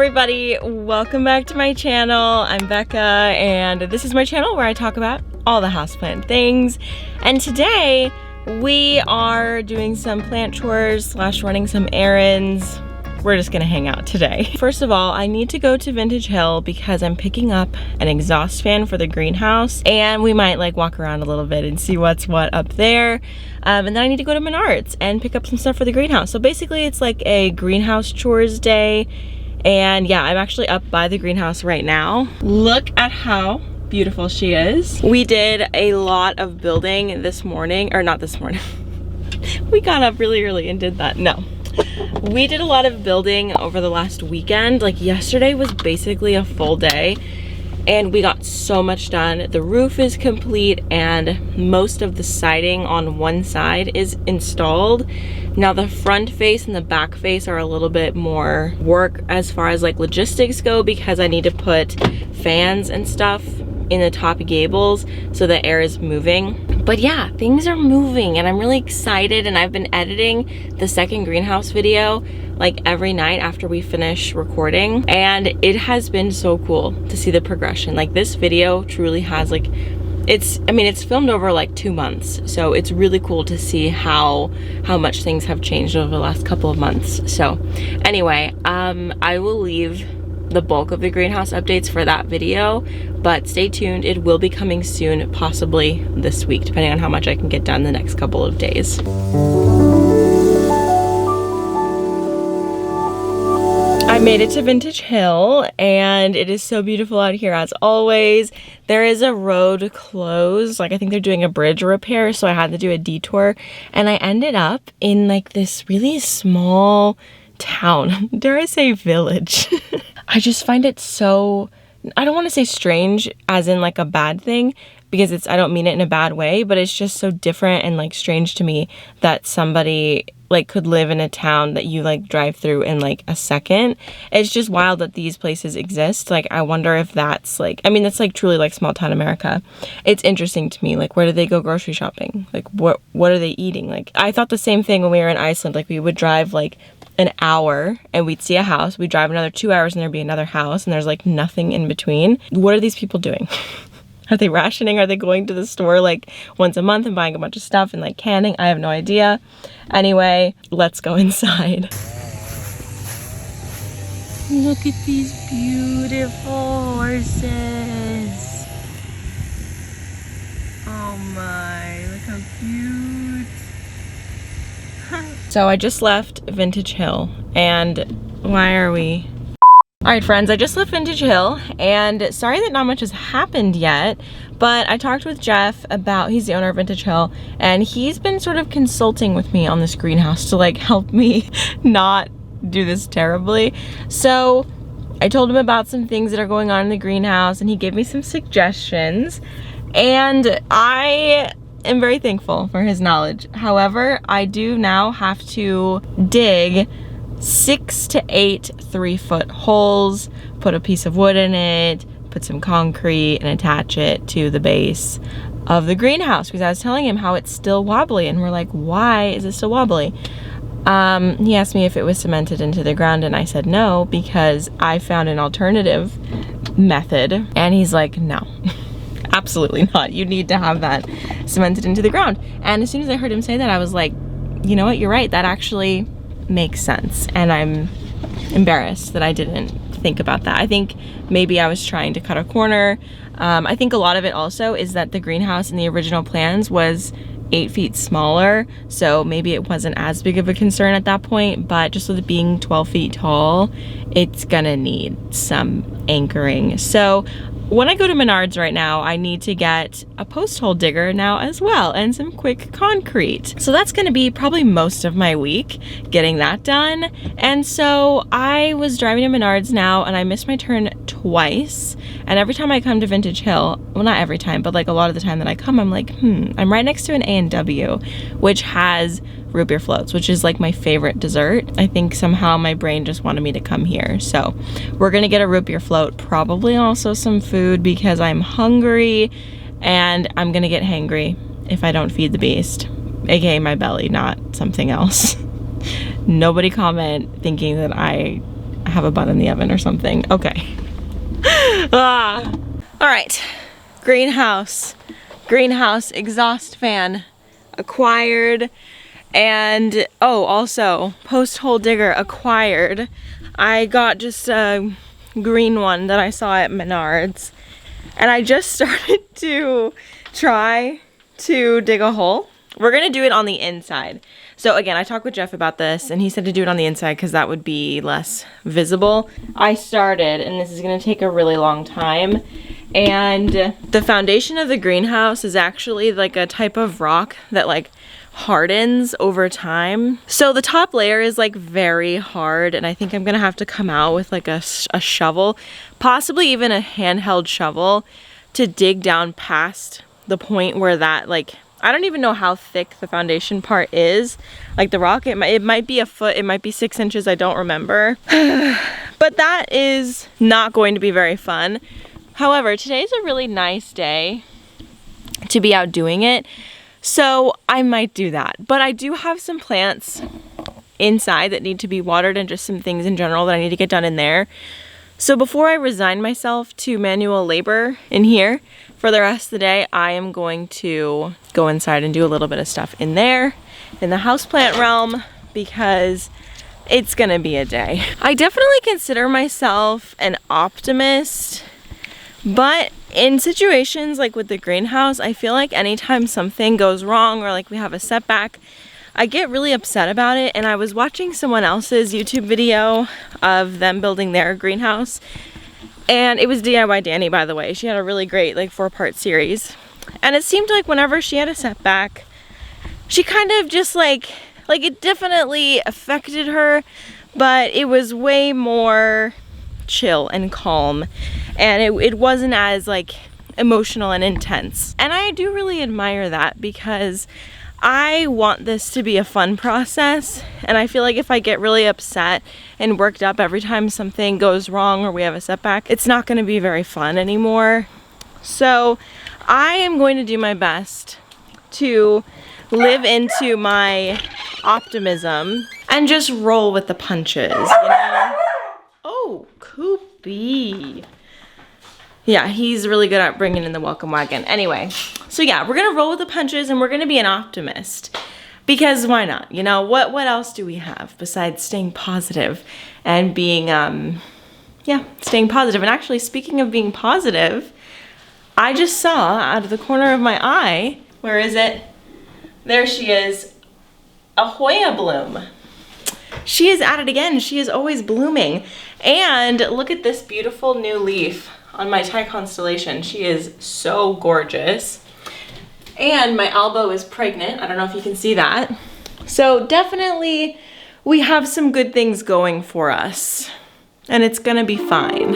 everybody, welcome back to my channel. I'm Becca and this is my channel where I talk about all the houseplant things. And today we are doing some plant chores slash running some errands. We're just gonna hang out today. First of all, I need to go to Vintage Hill because I'm picking up an exhaust fan for the greenhouse and we might like walk around a little bit and see what's what up there. And then I need to go to Menards and pick up some stuff for the greenhouse. So basically it's like a greenhouse chores day. And yeah, I'm actually up by the greenhouse right now. Look at how beautiful she is. We did a lot of building this morning, or not this morning. We got up really early and did that, no. We did a lot of building over the last weekend. Like yesterday was basically a full day and we got so much done. The roof is complete and most of the siding on one side is installed. Now the front face and the back face are a little bit more work as far as like logistics go because I need to put fans and stuff in the top gables so the air is moving. But yeah, things are moving and I'm really excited, and I've been editing the second greenhouse video like every night after we finish recording, and it has been so cool to see the progression. Like this video truly has like, it's filmed over like 2 months, so it's really cool to see how much things have changed over the last couple of months. So anyway, I will leave the bulk of the greenhouse updates for that video, but stay tuned. It will be coming soon, possibly this week, depending on how much I can get done the next couple of days. I made it to Vintage Hill and it is so beautiful out here as always. There is a road closed, like I think they're doing a bridge repair, so I had to do a detour and I ended up in like this really small town, dare I say village. I just find it so, I don't want to say strange as in like a bad thing, because I don't mean it in a bad way, but it's just so different and like strange to me that somebody like could live in a town that you like drive through in like a second. It's just wild that these places exist. Like I wonder if that's like, I mean that's like truly like small town America. It's interesting to me, like where do they go grocery shopping? Like what are they eating? Like I thought the same thing when we were in Iceland. Like we would drive like an hour and we'd see a house, we'd drive another 2 hours and there'd be another house and there's like nothing in between. What are these people doing? Are they rationing? Are they going to the store like once a month and buying a bunch of stuff and like canning? I have no idea. Anyway, let's go inside. Look at these beautiful horses. Oh my, look how cute. So I just left Vintage Hill and why are we? All right, friends, I just left Vintage Hill and sorry that not much has happened yet, but I talked with Jeff about, he's the owner of Vintage Hill, and he's been sort of consulting with me on this greenhouse to like help me not do this terribly. So I told him about some things that are going on in the greenhouse and he gave me some suggestions and I am very thankful for his knowledge. However, I do now have to dig 6 to 8 3-foot holes, put a piece of wood in it, put some concrete and attach it to the base of the greenhouse, because I was telling him how it's still wobbly and we're like, why is it still wobbly? He asked me if it was cemented into the ground and I said no, because I found an alternative method, and he's like, no. Absolutely not. You need to have that cemented into the ground. And as soon as I heard him say that, I was like, you know what, you're right, that actually makes sense. And I'm embarrassed that I didn't think about that. I think maybe I was trying to cut a corner. I think a lot of it also is that the greenhouse in the original plans was 8 feet smaller, so maybe it wasn't as big of a concern at that point, but just with it being 12 feet tall, it's gonna need some anchoring. So when I go to Menards right now, I need to get a post hole digger now as well and some quick concrete. So that's gonna be probably most of my week getting that done. And so I was driving to Menards now and I missed my turn twice. And every time I come to Vintage Hill, well not every time, but like a lot of the time that I come, I'm like, I'm right next to an A&W, which has root beer floats, which is like my favorite dessert. I think somehow my brain just wanted me to come here. So we're gonna get a root beer float, probably also some food because I'm hungry and I'm gonna get hangry if I don't feed the beast, aka my belly, not something else. Nobody comment thinking that I have a bun in the oven or something. Okay. All right, greenhouse exhaust fan acquired. And oh, also post hole digger acquired. I got just a green one that I saw at Menards, and I just started to try to dig a hole. We're gonna do it on the inside. So again, I talked with Jeff about this and he said to do it on the inside because that would be less visible. I started, and this is gonna take a really long time. And the foundation of the greenhouse is actually like a type of rock that like hardens over time. So the top layer is like very hard, and I think I'm gonna have to come out with like a shovel, possibly even a handheld shovel, to dig down past the point where that, like, I don't even know how thick the foundation part is. Like the rock, it might be a foot, it might be 6 inches, I don't remember. But that is not going to be very fun. However, today's a really nice day to be out doing it, so I might do that. But I do have some plants inside that need to be watered, and just some things in general that I need to get done in there. So before I resign myself to manual labor in here for the rest of the day, I am going to go inside and do a little bit of stuff in there, in the houseplant realm, because it's gonna be a day. I definitely consider myself an optimist, but in situations like with the greenhouse, I feel like anytime something goes wrong or like we have a setback, I get really upset about it. And I was watching someone else's YouTube video of them building their greenhouse, and it was DIY Danny, by the way. She had a really great like 4-part series, and it seemed like whenever she had a setback, she kind of just like it definitely affected her, but it was way more chill and calm, and it wasn't as like emotional and intense. And I do really admire that, because I want this to be a fun process, and I feel like if I get really upset and worked up every time something goes wrong or we have a setback, it's not going to be very fun anymore. So I am going to do my best to live into my optimism and just roll with the punches, you know? Oh, Koopy. Yeah, he's really good at bringing in the welcome wagon. Anyway, so yeah, we're gonna roll with the punches, and we're gonna be an optimist, because why not? You know, what else do we have besides staying positive and being, staying positive. And actually, speaking of being positive, I just saw out of the corner of my eye, where is it? There she is, a Hoya bloom. She is at it again. She is always blooming. And look at this beautiful new leaf on my Thai constellation. She is so gorgeous. And my elbow is pregnant. I don't know if you can see that. So definitely we have some good things going for us, and it's gonna be fine.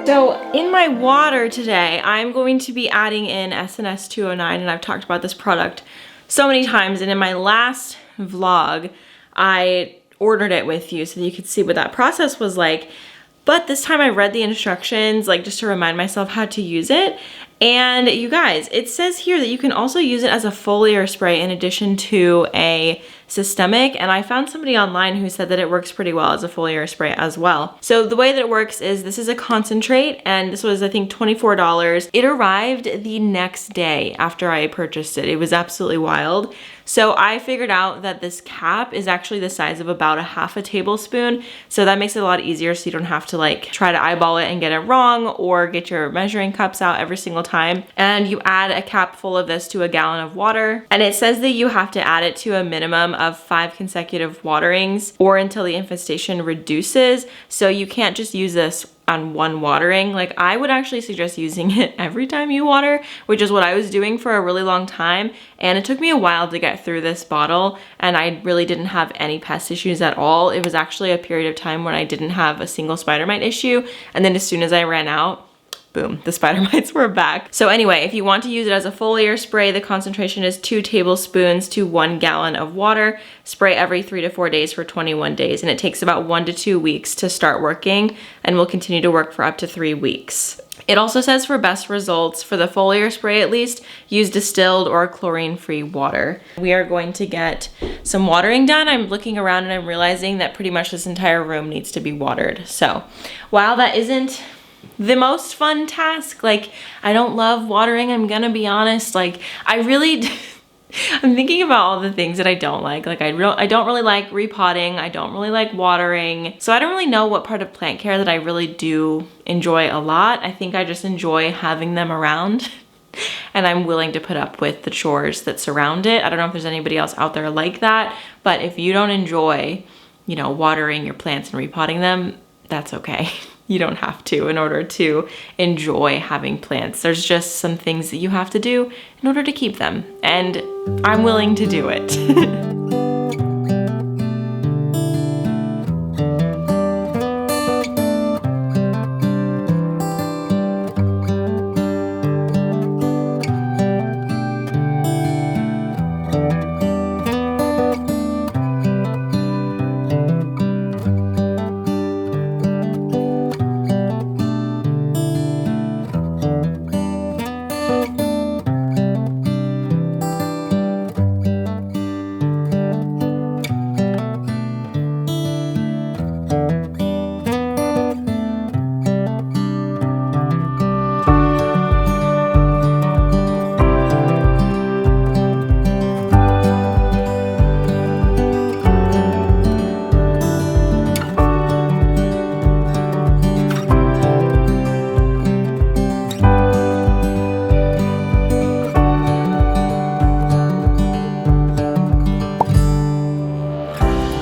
So in my water today, I'm going to be adding in SNS 209, and I've talked about this product so many times, and in my last vlog, I ordered it with you so that you could see what that process was like. But this time I read the instructions, like just to remind myself how to use it. And you guys, it says here that you can also use it as a foliar spray in addition to a systemic, and I found somebody online who said that it works pretty well as a foliar spray as well. So the way that it works is this is a concentrate, and this was, I think, $24. It arrived the next day after I purchased it. It was absolutely wild. So I figured out that this cap is actually the size of about a half a tablespoon. So that makes it a lot easier, so you don't have to like try to eyeball it and get it wrong, or get your measuring cups out every single time. And you add a cap full of this to a gallon of water. And it says that you have to add it to a minimum of 5 consecutive waterings, or until the infestation reduces. So you can't just use this on one watering. Like, I would actually suggest using it every time you water, which is what I was doing for a really long time. And it took me a while to get through this bottle, and I really didn't have any pest issues at all. It was actually a period of time when I didn't have a single spider mite issue. And then as soon as I ran out, Boom, the spider mites were back. So anyway, if you want to use it as a foliar spray, the concentration is 2 tablespoons to 1 gallon of water. Spray every 3 to 4 days for 21 days, and it takes about 1 to 2 weeks to start working and will continue to work for up to 3 weeks. It also says for best results, for the foliar spray at least, use distilled or chlorine-free water. We are going to get some watering done. I'm looking around and I'm realizing that pretty much this entire room needs to be watered. So while that isn't the most fun task, like, I don't love watering, I'm gonna be honest, like, I really I'm thinking about all the things that I don't like. Like, I don't really like repotting, I don't really like watering, so I don't really know what part of plant care that I really do enjoy a lot. I think I just enjoy having them around and I'm willing to put up with the chores that surround it. I don't know if there's anybody else out there like that, but if you don't enjoy, you know, watering your plants and repotting them, that's okay. You don't have to in order to enjoy having plants. There's just some things that you have to do in order to keep them, and I'm willing to do it.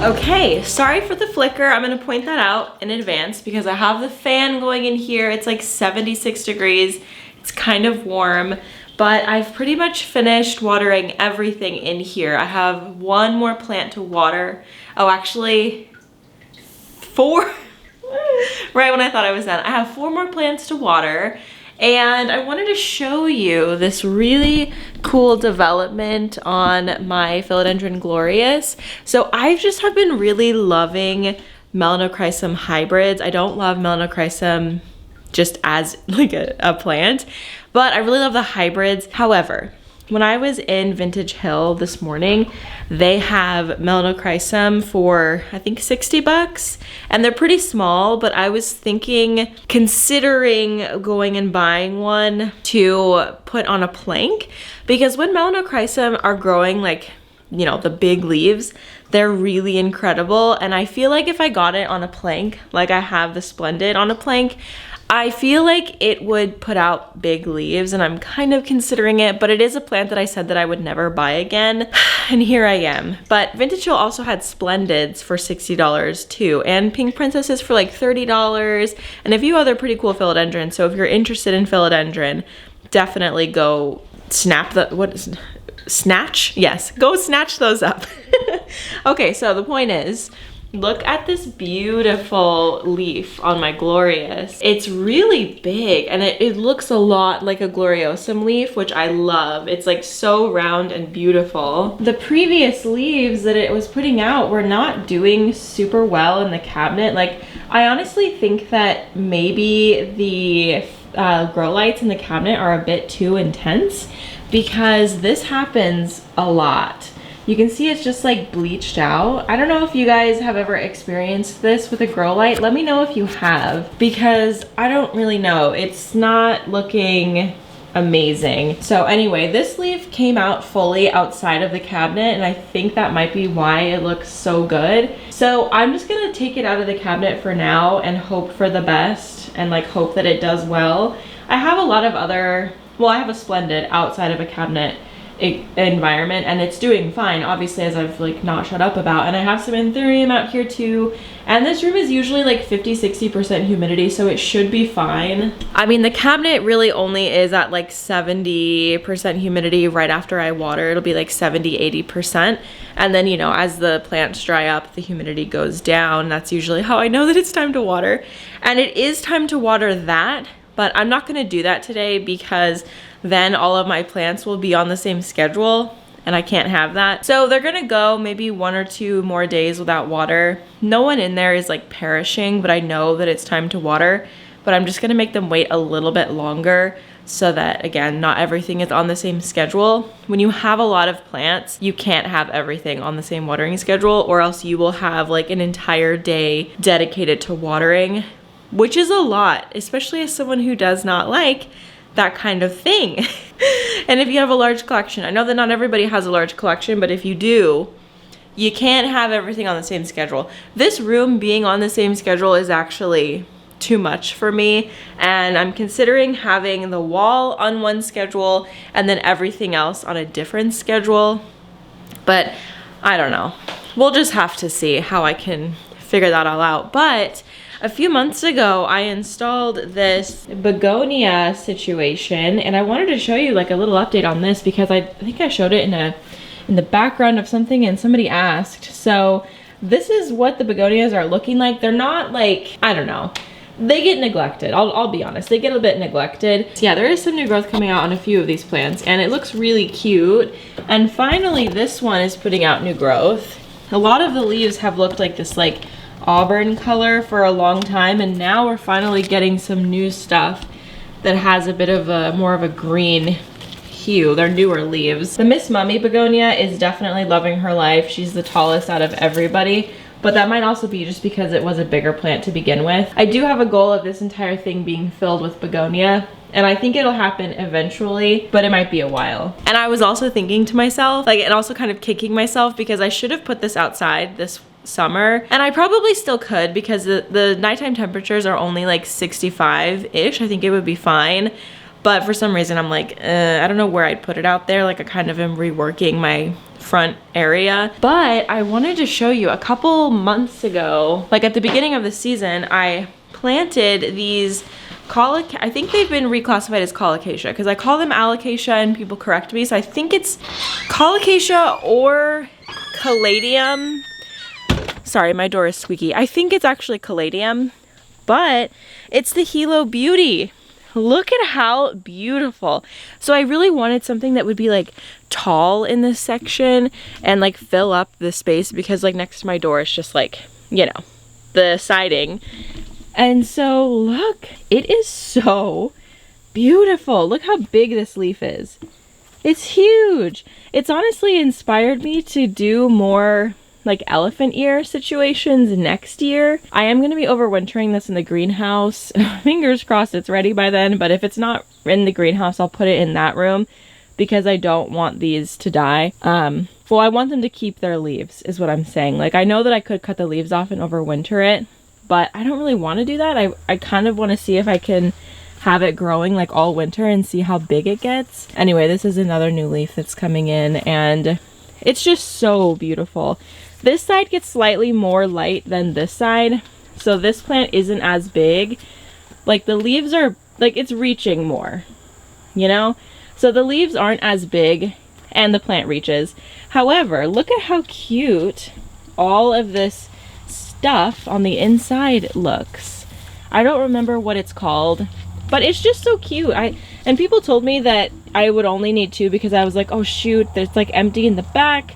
Okay, sorry for the flicker. I'm gonna point that out in advance because I have the fan going in here. It's like 76 degrees. It's kind of warm, but I've pretty much finished watering everything in here. I have one more plant to water. Oh, actually 4. Right when I thought I was done. I have 4 more plants to water. And I wanted to show you this really cool development on my Philodendron glorious. So I just have been really loving Melanochrysum hybrids. I don't love Melanochrysum just as like a plant, but I really love the hybrids. However, when I was in Vintage Hill this morning, they have Melanochrysum for I think 60 bucks, and they're pretty small, but I was considering going and buying one to put on a plank, because when Melanochrysum are growing, like, you know, the big leaves, they're really incredible. And I feel like if I got it on a plank, like I have the Splendid on a plank, I feel like it would put out big leaves, and I'm kind of considering it, but it is a plant that I said that I would never buy again, and here I am. But Vintage Hill also had Splendids for $60 too, and Pink Princesses for like $30, and a few other pretty cool philodendrons. So if you're interested in philodendron, definitely go snatch? Yes, go snatch those up. Okay, so the point is, look at this beautiful leaf on my glorious. It's really big, and it looks a lot like a gloriosum leaf, which I love. It's like so round and beautiful. The previous leaves that it was putting out were not doing super well in the cabinet. Like, I honestly think that maybe the grow lights in the cabinet are a bit too intense, because this happens a lot. You can see it's just like bleached out. I don't know if you guys have ever experienced this with a grow light. Let me know if you have, because I don't really know. It's not looking amazing. So anyway, this leaf came out fully outside of the cabinet, and I think that might be why it looks so good. So I'm just gonna take it out of the cabinet for now and hope for the best, and like hope that it does well. I have a lot of other, well, I have a Splendid outside of a cabinet environment, and it's doing fine, obviously, as I've like not shut up about. And I have some Anthurium out here too, and this room is usually like 50-60% humidity, so it should be fine. I mean, the cabinet really only is at like 70% humidity right after I water. It'll be like 70-80%, and then, you know, as the plants dry up, the humidity goes down. That's usually how I know that it's time to water, and it is time to water that. but I'm not gonna do that today because then all of my plants will be on the same schedule and I can't have that. So they're gonna go maybe 1 or 2 more days without water. No one in there is like perishing, but I know that it's time to water, but I'm just gonna make them wait a little bit longer so that, again, not everything is on the same schedule. When you have a lot of plants, you can't have everything on the same watering schedule, or else you will have like an entire day dedicated to watering, which is a lot, especially as someone who does not like that kind of thing. And if you have a large collection, I know that not everybody has a large collection, but if you do, you can't have everything on the same schedule. This room being on the same schedule is actually too much for me, and I'm considering having the wall on one schedule and then everything else on a different schedule, but I don't know. We'll just have to see how I can figure that all out. But a few months ago, I installed this Begonia situation, and I wanted to show you like a little update on this because I think I showed it in the background of something and somebody asked. So this is what the begonias are looking like. They're not like, I don't know. They get neglected. I'll be honest. They get a bit neglected. So yeah, there is some new growth coming out on a few of these plants, and it looks really cute. And finally, this one is putting out new growth. A lot of the leaves have looked like this like auburn color for a long time, and now we're finally getting some new stuff that has a bit of a more of a green hue. They're newer leaves. The Miss Mummy begonia is definitely loving her life. She's the tallest out of everybody, but that might also be just because it was a bigger plant to begin with. I do have a goal of this entire thing being filled with begonia, and I think it'll happen eventually, but it might be a while. And I was also thinking to myself, like, and also kind of kicking myself because I should have put this outside this summer, and I probably still could because the nighttime temperatures are only like 65-ish. I think it would be fine. But for some reason I'm like, I don't know where I'd put it out there. Like I kind of am reworking my front area. But I wanted to show you a couple months ago, like at the beginning of the season, I planted these I think they've been reclassified as colocasia because I call them alocasia and people correct me. So I think it's colocasia or caladium. Sorry, my door is squeaky. I think it's actually caladium, but it's the Hilo Beauty. Look at how beautiful. So I really wanted something that would be like tall in this section and like fill up the space because like next to my door is just like, you know, the siding. And so look, it is so beautiful. Look how big this leaf is. It's huge. It's honestly inspired me to do more like elephant ear situations next year. I am going to be overwintering this in the greenhouse. Fingers crossed it's ready by then, but if it's not in the greenhouse, I'll put it in that room because I don't want these to die. Well, I want them to keep their leaves is what I'm saying. Like I know that I could cut the leaves off and overwinter it, but I don't really want to do that. I kind of want to see if I can have it growing like all winter and see how big it gets. Anyway, this is another new leaf that's coming in and it's just so beautiful. This side gets slightly more light than this side, so this plant isn't as big. Like the leaves are, like it's reaching more, you know? So the leaves aren't as big and the plant reaches. However, look at how cute all of this stuff on the inside looks. I don't remember what it's called, but it's just so cute. And people told me that I would only need 2 because I was like, oh shoot, there's like empty in the back.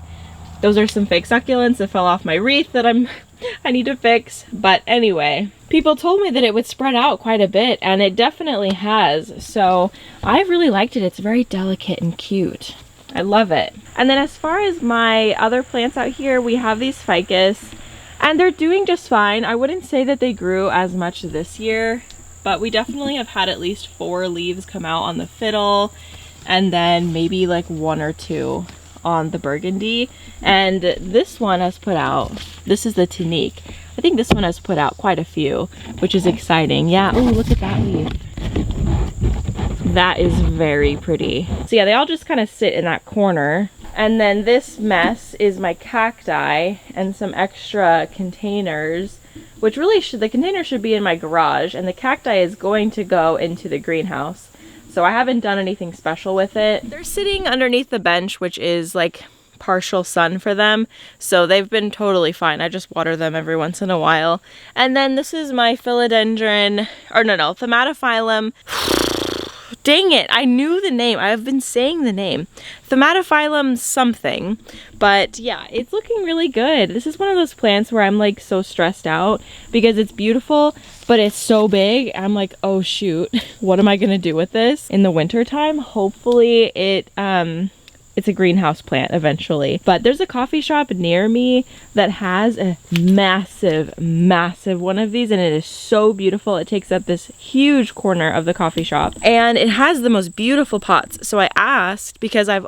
Those are some fake succulents that fell off my wreath that I need to fix. But anyway, people told me that it would spread out quite a bit, and it definitely has. So I really liked it. It's very delicate and cute. I love it. And then as far as my other plants out here, we have these ficus, and they're doing just fine. I wouldn't say that they grew as much this year, but we definitely have had at least 4 leaves come out on the fiddle, and then maybe like 1 or 2 on the burgundy. And this one has put out, this is the Tunique. I think this one has put out quite a few, which is exciting. Yeah, oh, look at that leaf. That is very pretty. So yeah, they all just kind of sit in that corner. And then this mess is my cacti and some extra containers, which really the container should be in my garage, and the cacti is going to go into the greenhouse. So I haven't done anything special with it. They're sitting underneath the bench, which is like partial sun for them. So they've been totally fine. I just water them every once in a while. And then this is my Philodendron, or no, Thaumatophyllum. Dang it, I knew the name. I've been saying the name. Thaumatophyllum something. But yeah, it's looking really good. This is one of those plants where I'm like so stressed out because it's beautiful, but it's so big. I'm like, oh shoot, what am I gonna do with this in the winter time? Hopefully it's a greenhouse plant eventually. But there's a coffee shop near me that has a massive one of these, and it is so beautiful. It takes up this huge corner of the coffee shop, and it has the most beautiful pots. So I asked, because I'm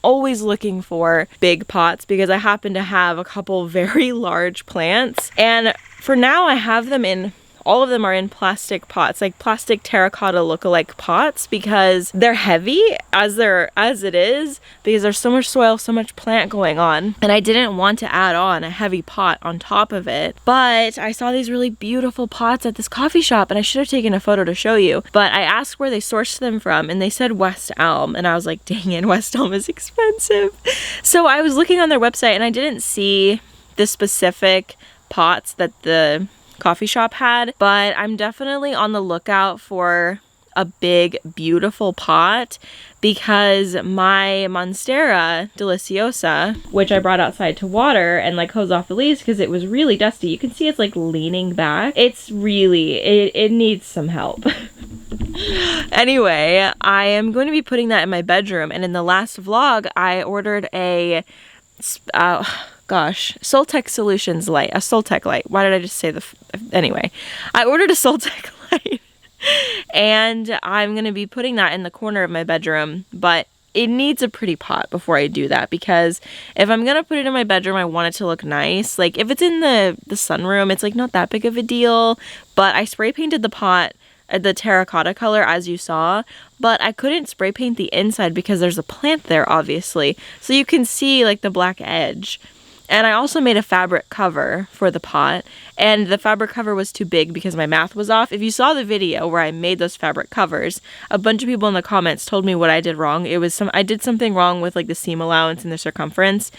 always looking for big pots because I happen to have a couple very large plants, and for now I have them in, all of them are in plastic pots, like plastic terracotta look-alike pots, because they're heavy as it is, because there's so much soil, so much plant going on, and I didn't want to add on a heavy pot on top of it. But I saw these really beautiful pots at this coffee shop, and I should have taken a photo to show you, but I asked where they sourced them from, and they said West Elm, and I was like, dang it, West Elm is expensive. So I was looking on their website, and I didn't see the specific pots that the coffee shop had, but I'm definitely on the lookout for a big beautiful pot, because my Monstera deliciosa, which I brought outside to water and like hose off the leaves because it was really dusty, you can see it's like leaning back. It's really, it needs some help. Anyway, I am going to be putting that in my bedroom, and in the last vlog I ordered a Soltec Solutions light, a Soltec light. Why did I just say anyway, I ordered a Soltec light and I'm going to be putting that in the corner of my bedroom, but it needs a pretty pot before I do that, because if I'm going to put it in my bedroom, I want it to look nice. Like if it's in the sunroom, it's like not that big of a deal, but I spray painted the pot the terracotta color, as you saw, but I couldn't spray paint the inside because there's a plant there, obviously, so you can see like the black edge. And I also made a fabric cover for the pot, and the fabric cover was too big because my math was off. If you saw the video where I made those fabric covers, a bunch of people in the comments told me what I did wrong. I did something wrong with like the seam allowance and the circumference.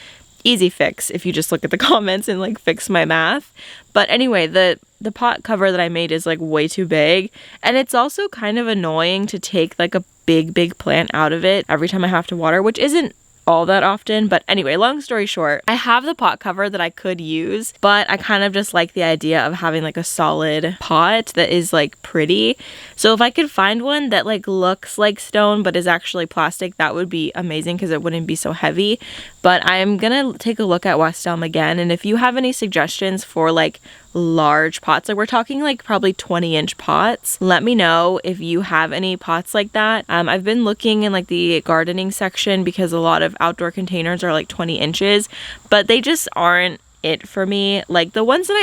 Easy fix if you just look at the comments and like fix my math. But anyway, the pot cover that I made is like way too big, and it's also kind of annoying to take like a big plant out of it every time I have to water, which isn't all that often. But anyway, long story short, I have the pot cover that I could use, but I kind of just like the idea of having like a solid pot that is like pretty. So if I could find one that like looks like stone but is actually plastic, that would be amazing because it wouldn't be so heavy. But I'm gonna take a look at West Elm again, and if you have any suggestions for like large pots, like we're talking like probably 20-inch pots, let me know if you have any pots like that. I've been looking in like the gardening section because a lot of outdoor containers are like 20 inches, but they just aren't it for me. Like the ones that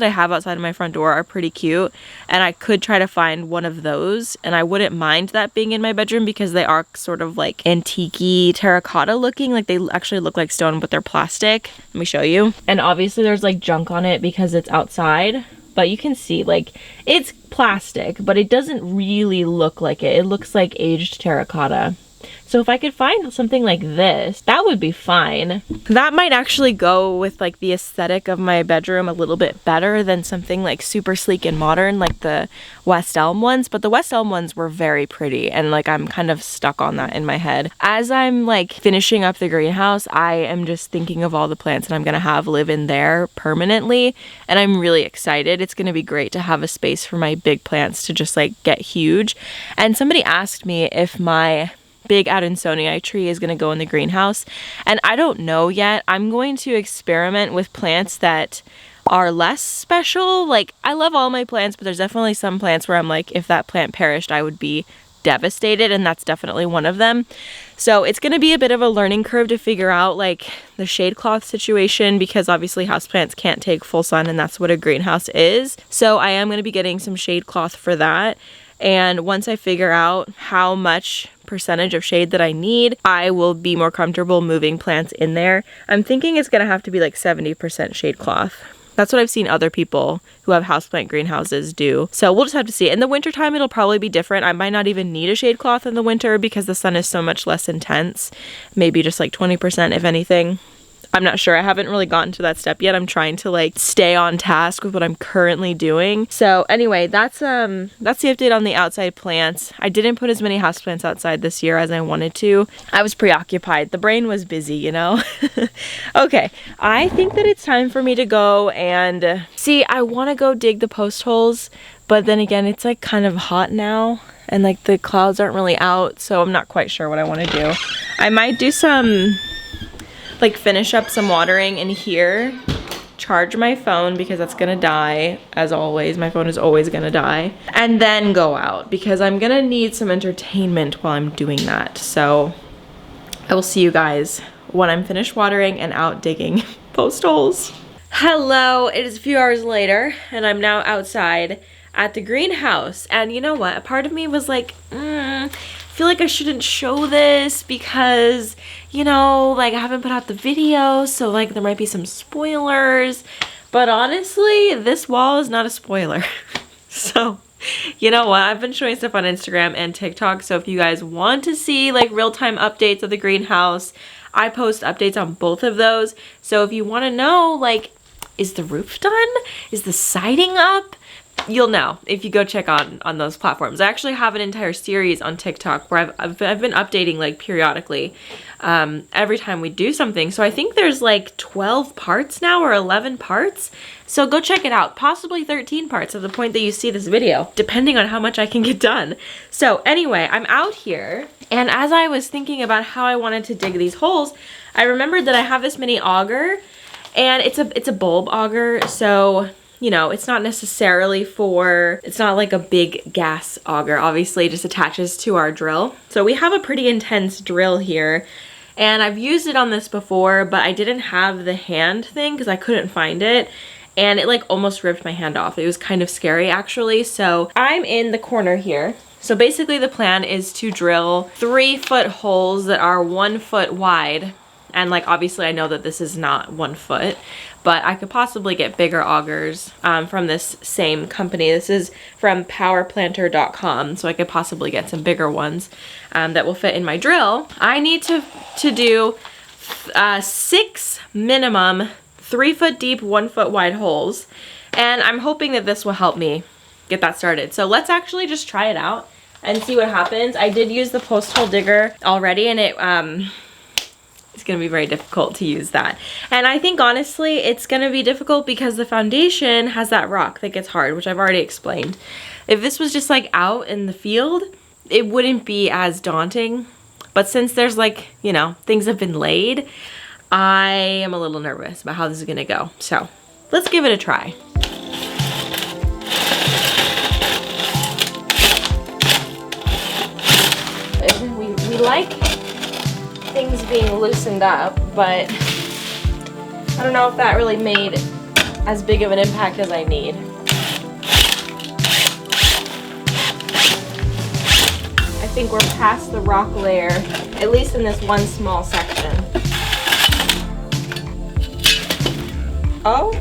I have outside of my front door are pretty cute, and I could try to find one of those, and I wouldn't mind that being in my bedroom because they are sort of like antique-y terracotta looking, like they actually look like stone but they're plastic. Let me show you. And obviously there's like junk on it because it's outside, but you can see like it's plastic, but it doesn't really look like it. It looks like aged terracotta. So if I could find something like this, that would be fine. That might actually go with like the aesthetic of my bedroom a little bit better than something like super sleek and modern like the West Elm ones. But the West Elm ones were very pretty, and like I'm kind of stuck on that in my head. As I'm like finishing up the greenhouse, I am just thinking of all the plants that I'm gonna have live in there permanently, and I'm really excited. It's gonna be great to have a space for my big plants to just like get huge. And somebody asked me if my big Adansonii tree is going to go in the greenhouse, and I don't know yet. I'm going to experiment with plants that are less special. Like I love all my plants, but there's definitely some plants where I'm like, if that plant perished, I would be devastated, and that's definitely one of them. So it's going to be a bit of a learning curve to figure out like the shade cloth situation, because obviously houseplants can't take full sun, and that's what a greenhouse is. So I am going to be getting some shade cloth for that. And once I figure out how much percentage of shade that I need, I will be more comfortable moving plants in there. I'm thinking it's gonna have to be like 70% shade cloth. That's what I've seen other people who have houseplant greenhouses do. So we'll just have to see. In the wintertime, it'll probably be different. I might not even need a shade cloth in the winter because the sun is so much less intense. Maybe just like 20% if anything. I'm not sure. I haven't really gotten to that step yet. I'm trying to like stay on task with what I'm currently doing. So anyway, that's the update on the outside plants. I didn't put as many houseplants outside this year as I wanted to. I was preoccupied. The brain was busy, you know? Okay, I think that it's time for me to go and see, I want to go dig the post holes, but then again, it's like kind of hot now and like the clouds aren't really out, so I'm not quite sure what I want to do. I might do some like finish up some watering in here, charge my phone because that's gonna die as always. My phone is always gonna die, and then go out because I'm gonna need some entertainment while I'm doing that. So I will see you guys when I'm finished watering and out digging post holes. Hello, it is a few hours later and I'm now outside at the greenhouse, and you know what, a part of me was like, I feel like I shouldn't show this because, you know, like I haven't put out the video, so like there might be some spoilers, but honestly this wall is not a spoiler. So you know what, I've been showing stuff on Instagram and TikTok, so if you guys want to see like real-time updates of the greenhouse, I post updates on both of those. So if you want to know, like, is the roof done, is the siding up, you'll know if you go check on those platforms. I actually have an entire series on TikTok where I've been updating like periodically every time we do something. So I think there's like 12 parts now or 11 parts. So go check it out. Possibly 13 parts at the point that you see this video, depending on how much I can get done. So anyway, I'm out here, and as I was thinking about how I wanted to dig these holes, I remembered that I have this mini auger, and it's a bulb auger, so you know, it's not necessarily it's not like a big gas auger. Obviously, it just attaches to our drill. So we have a pretty intense drill here, and I've used it on this before, but I didn't have the hand thing because I couldn't find it, and it like almost ripped my hand off. It was kind of scary actually. So I'm in the corner here. So basically the plan is to drill 3-foot holes that are 1 foot wide. And like, obviously I know that this is not 1 foot, but I could possibly get bigger augers from this same company. This is from powerplanter.com, so I could possibly get some bigger ones that will fit in my drill. I need to do 6 minimum 3-foot deep, 1 foot wide holes, and I'm hoping that this will help me get that started. So let's actually just try it out and see what happens. I did use the post hole digger already, and it's gonna be very difficult to use that. And I think honestly it's gonna be difficult because the foundation has that rock that gets hard, which I've already explained. If this was just like out in the field, it wouldn't be as daunting. But since there's like, you know, things have been laid, I am a little nervous about how this is gonna go. So let's give it a try. We like things being loosened up, but I don't know if that really made as big of an impact as I need. I think we're past the rock layer, at least in this one small section. Oh.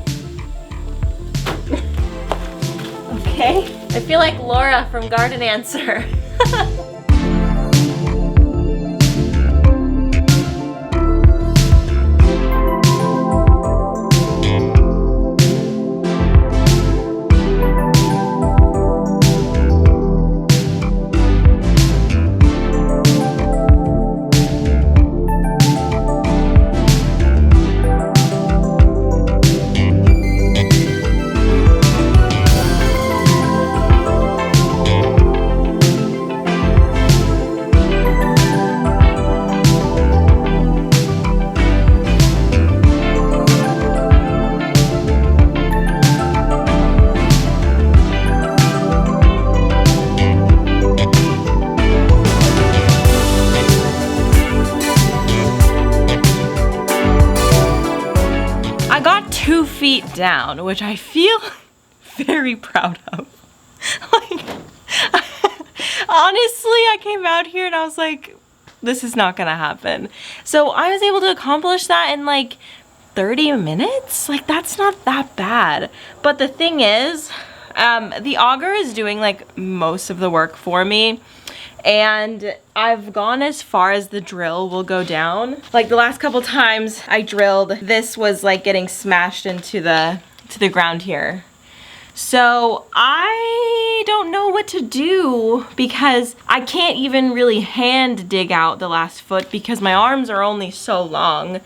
Okay. I feel like Laura from Garden Answer. I got 2 feet down, which I feel very proud of. Like, honestly, I came out here and I was like, this is not gonna happen. So I was able to accomplish that in like 30 minutes? Like, that's not that bad. But the thing is, the auger is doing like most of the work for me. And I've gone as far as the drill will go down. Like the last couple times I drilled, this was like getting smashed into the ground here. So I don't know what to do because I can't even really hand dig out the last foot because my arms are only so long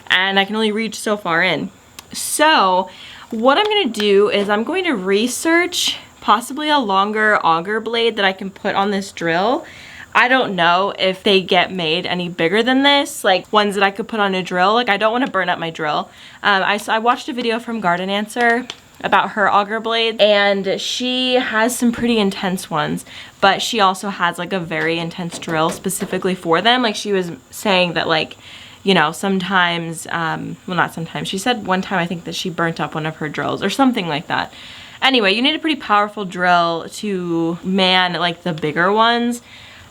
and I can only reach so far in. So what I'm gonna do is I'm going to research possibly a longer auger blade that I can put on this drill. I don't know if they get made any bigger than this, like ones that I could put on a drill. Like I don't want to burn up my drill. I watched a video from Garden Answer about her auger blade, and she has some pretty intense ones, but she also has like a very intense drill specifically for them. Like she was saying that, like, you know, sometimes, well, not sometimes, she said one time I think that she burnt up one of her drills or something like that. Anyway, you need a pretty powerful drill to man like the bigger ones.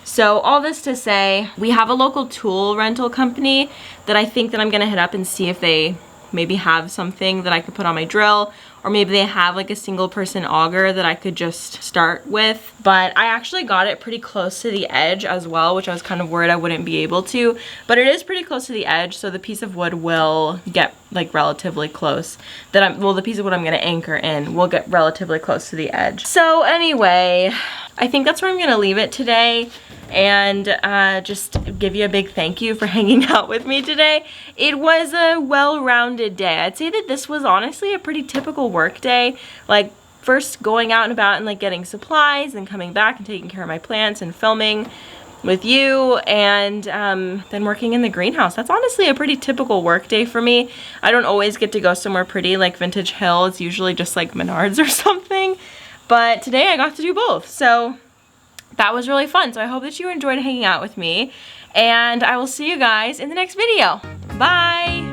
So all this to say, we have a local tool rental company that I think that I'm gonna hit up and see if they maybe have something that I could put on my drill, or maybe they have like a single person auger that I could just start with. But I actually got it pretty close to the edge as well, which I was kind of worried I wouldn't be able to, but it is pretty close to the edge, so the piece of wood will get like relatively close. The piece of wood I'm gonna anchor in will get relatively close to the edge. So anyway, I think that's where I'm gonna leave it today, and just give you a big thank you for hanging out with me today. It was a well-rounded day. I'd say that this was honestly a pretty typical work day. Like first going out and about and like getting supplies and coming back and taking care of my plants and filming with you, and then working in the greenhouse. That's honestly a pretty typical work day for me. I don't always get to go somewhere pretty like Vintage Hill. It's usually just like Menards or something. But today I got to do both, so that was really fun. So I hope that you enjoyed hanging out with me, and I will see you guys in the next video. Bye!